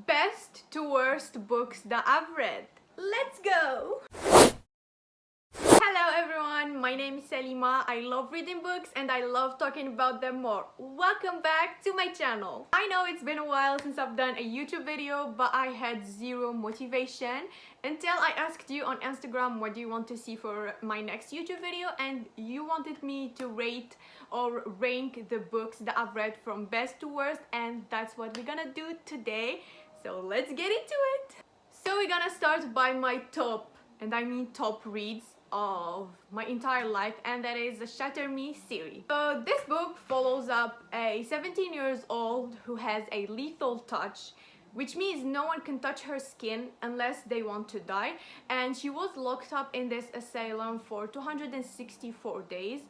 Best to worst books that I've read. Let's go! Hello everyone, my name is Salima. I love reading books and I love talking about them more. Welcome back to my channel. I know it's been a while since I've done a YouTube video, but I had zero motivation until I asked you on Instagram what do you want to see for my next YouTube video, and you wanted me to rate or rank the books that I've read from best to worst, and that's what we're gonna do today. So let's get into it. So we're gonna start by my top, and I mean top reads of my entire life, and that is the Shatter Me series. So this book follows up a 17 years old who has a lethal touch, which means no one can touch her skin unless they want to die, and she was locked up in this asylum for 264 days,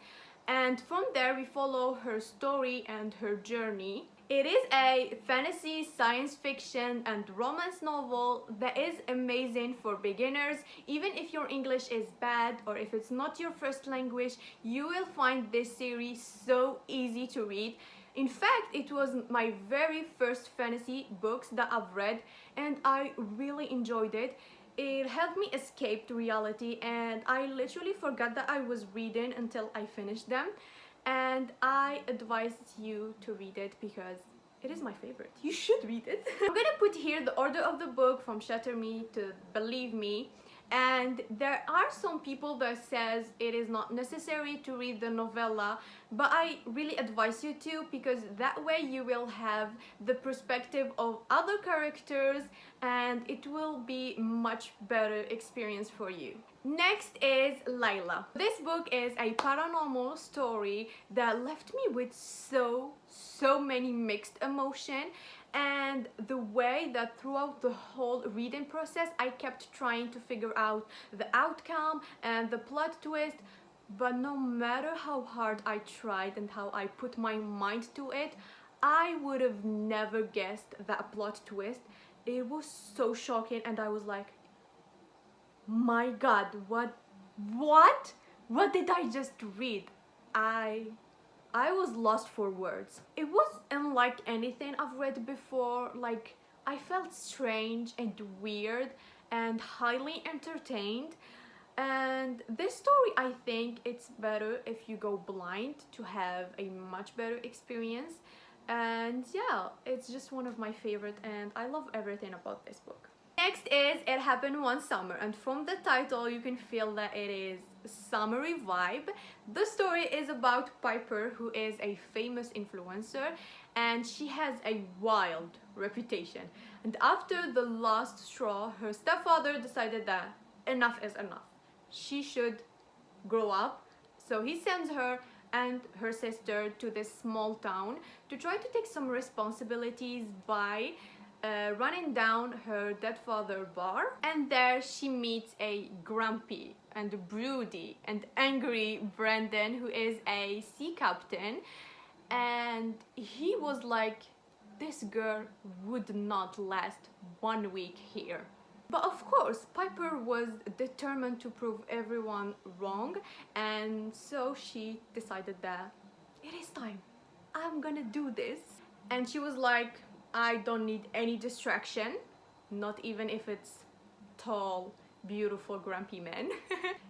and from there we follow her story and her journey. It is a fantasy, science fiction and romance novel that is amazing for beginners. Even if your English is bad or if it's not your first language, you will find this series so easy to read. In fact, it was my very first fantasy books that I've read and I really enjoyed it. It helped me escape to reality, and I literally forgot that I was reading until I finished them. And I advise you to read it because it is my favorite. You should read it. I'm gonna put here the order of the book from Shatter Me to Believe Me, and there are some people that says it is not necessary to read the novella, but I really advise you to, because that way you will have the perspective of other characters and it will be much better experience for you. Next is Lila. This book is a paranormal story that left me with so many mixed emotion, and the way that throughout the whole reading process I kept trying to figure out the outcome and the plot twist, but no matter how hard I tried and how I put my mind to it, I would have never guessed that plot twist. It was so shocking and I was like, my god, what did I just read? I was lost for words. It was unlike anything I've read before. Like, I felt strange and weird and highly entertained. And this story, I think it's better if you go blind to have a much better experience. And yeah, it's just one of my favorite and I love everything about this book. Next is It Happened One Summer, and from the title you can feel that it is summery vibe. The story is about Piper, who is a famous influencer and she has a wild reputation. And after the last straw, her stepfather decided that enough is enough. She should grow up. So he sends her and her sister to this small town to try to take some responsibilities by running down her dead father bar. And there she meets a grumpy and broody and angry Brandon, who is a sea captain, and he was like, this girl would not last 1 week here. But of course Piper was determined to prove everyone wrong, and so she decided that it is time, I'm gonna do this. And she was like, I don't need any distraction, not even if it's tall, beautiful, grumpy men.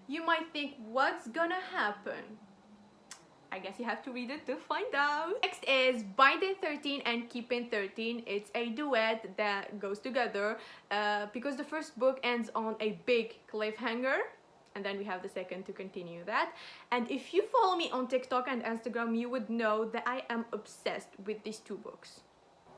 You might think, what's gonna happen? I guess you have to read it to find out. Next is Binding 13 and Keeping 13. It's a duet that goes together because the first book ends on a big cliffhanger, and then we have the second to continue that. And if you follow me on TikTok and Instagram, you would know that I am obsessed with these two books.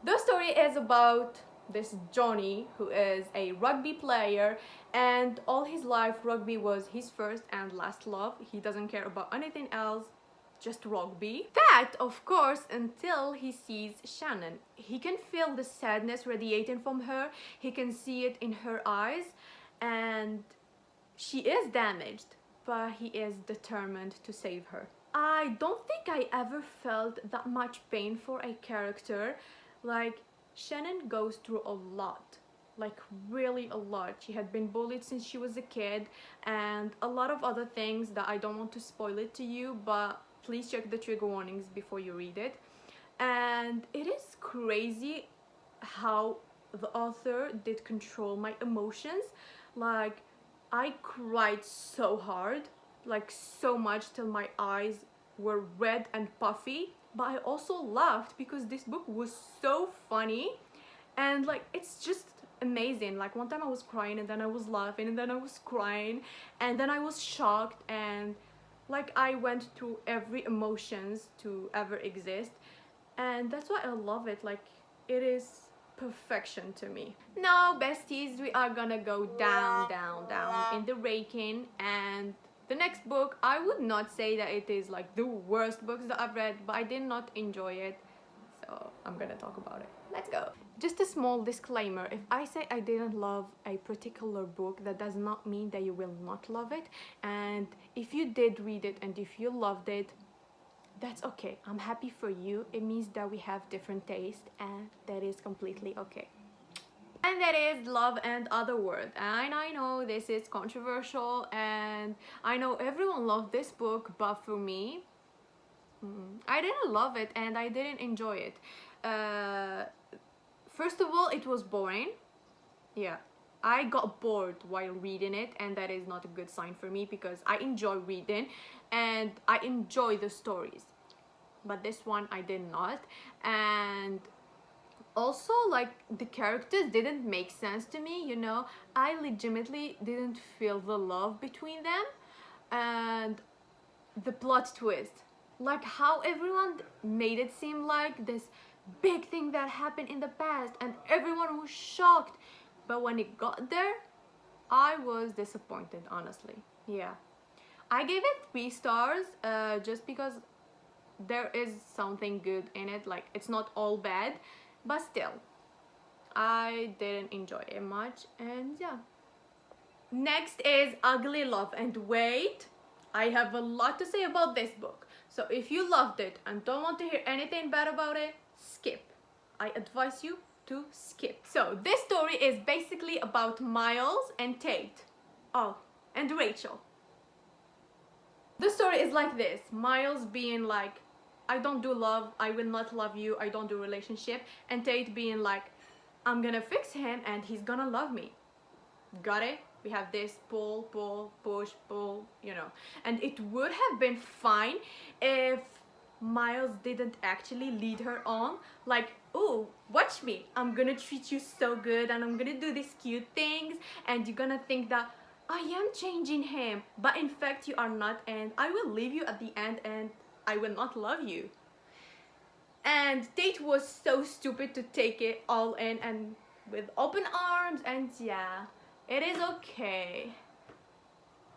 The story is about this Johnny, who is a rugby player, and all his life rugby was his first and last love. He doesn't care about anything else, just rugby. That, of course, until he sees Shannon. He can feel the sadness radiating from her, he can see it in her eyes, and she is damaged, but he is determined to save her. I don't think I ever felt that much pain for a character. Like, Shannon goes through a lot, like really a lot. She had been bullied since she was a kid and a lot of other things that I don't want to spoil it to you, but please check the trigger warnings before you read it. And it is crazy how the author did control my emotions. Like, I cried so hard, like so much till my eyes were red and puffy, but I also laughed because this book was so funny, and like it's just amazing. Like one time I was crying and then I was laughing and then I was crying and then I was shocked, and like I went through every emotions to ever exist, and that's why I love it. Like, it is perfection to me. Now, besties, we are gonna go down, down, down in the ranking, and the next book, I would not say that it is like the worst books that I've read, but I did not enjoy it, so I'm gonna talk about it. Let's go. Just a small disclaimer: if I say I didn't love a particular book, that does not mean that you will not love it, and if you did read it and if you loved it, that's okay. I'm happy for you. It means that we have different tastes, and that is completely okay. And that is Love and Other Words. And I know this is controversial, and I know everyone loved this book, but for me, I didn't love it and I didn't enjoy it. First of all, it was boring. Yeah, I got bored while reading it, and that is not a good sign for me because I enjoy reading and I enjoy the stories, but this one I did not. And also, like, the characters didn't make sense to me, you know. I legitimately didn't feel the love between them. And the plot twist, like how everyone made it seem like this big thing that happened in the past and everyone was shocked, but when it got there, I was disappointed, honestly. Yeah, I gave it 3 stars, just because there is something good in it. Like, it's not all bad, but still I didn't enjoy it much. And yeah, next is Ugly Love. And wait, I have a lot to say about this book, so if you loved it and don't want to hear anything bad about it, skip. I advise you to skip. So this story is basically about Miles and Tate. Oh, and Rachel. The story is like this: Miles being like, I don't do love, I will not love you, I don't do relationship, and Tate being like, I'm gonna fix him and he's gonna love me. Got it? We have this pull, pull, push, pull, you know. And it would have been fine if Miles didn't actually lead her on, like, oh, watch me, I'm gonna treat you so good and I'm gonna do these cute things and you're gonna think that I am changing him, but in fact you are not, and I will leave you at the end and I will not love you. And Tate was so stupid to take it all in and with open arms, and yeah, it is okay.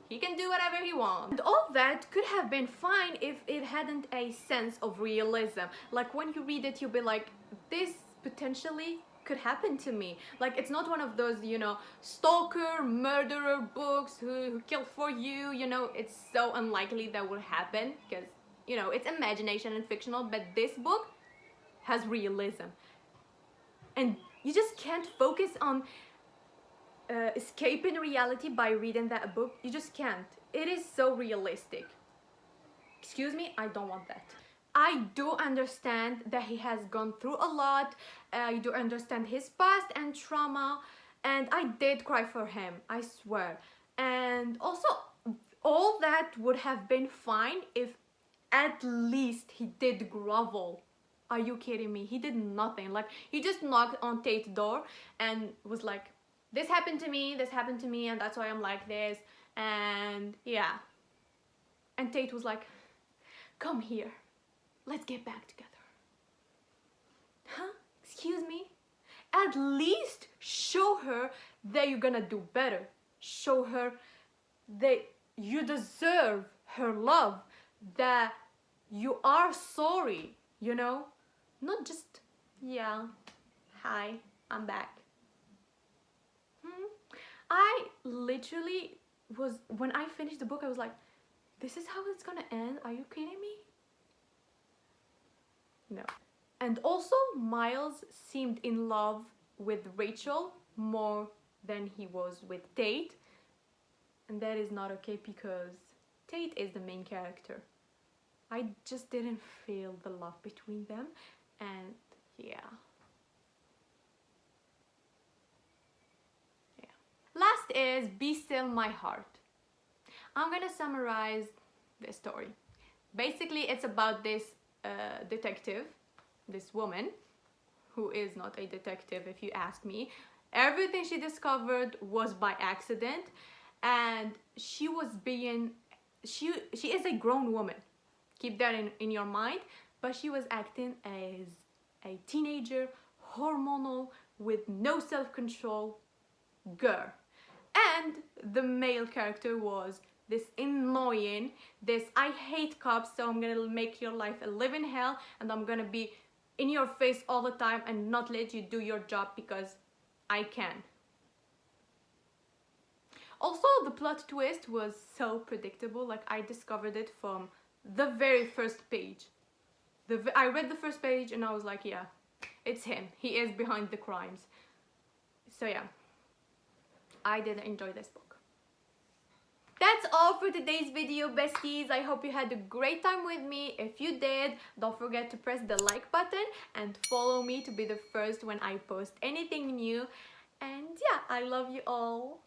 He can do whatever he wants. And all that could have been fine if it hadn't a sense of realism. Like, when you read it, you'll be like, this potentially could happen to me. Like, it's not one of those, you know, stalker, murderer books who kill for you, you know. It's so unlikely that will happen because, you know, it's imagination and fictional, but this book has realism. And you just can't focus on escaping reality by reading that book. You just can't. It is so realistic. Excuse me, I don't want that. I do understand that he has gone through a lot. I do understand his past and trauma, and I did cry for him, I swear. And also, all that would have been fine if at least he did grovel. Are you kidding me? He did nothing. Like, he just knocked on Tate's door and was like, this happened to me, and that's why I'm like this. And yeah. And Tate was like, come here, let's get back together. Huh? Excuse me? At least show her that you're gonna do better. Show her that you deserve her love, that you are sorry, you know? Not just, yeah, hi, I'm back. I literally was, when I finished the book, I was like, this is how it's gonna end? Are you kidding me? No. And also, Miles seemed in love with Rachel more than he was with Tate. And that is not okay because Tate is the main character. I just didn't feel the love between them. And yeah. is Be Still My Heart. I'm gonna summarize the story. Basically, it's about this detective, this woman, who is not a detective if you ask me. Everything she discovered was by accident, and she is a grown woman. Keep that in your mind. But she was acting as a teenager, hormonal, with no self-control girl. And the male character was this annoying, this I hate cops, so I'm gonna make your life a living hell, and I'm gonna be in your face all the time and not let you do your job because I can. Also, the plot twist was so predictable. Like, I discovered it from the very first page. I read the first page and I was like, yeah, it's him. He is behind the crimes. So yeah, I did enjoy this book. That's all for today's video, besties. I hope you had a great time with me. If you did, don't forget to press the like button and follow me to be the first when I post anything new. And yeah, I love you all.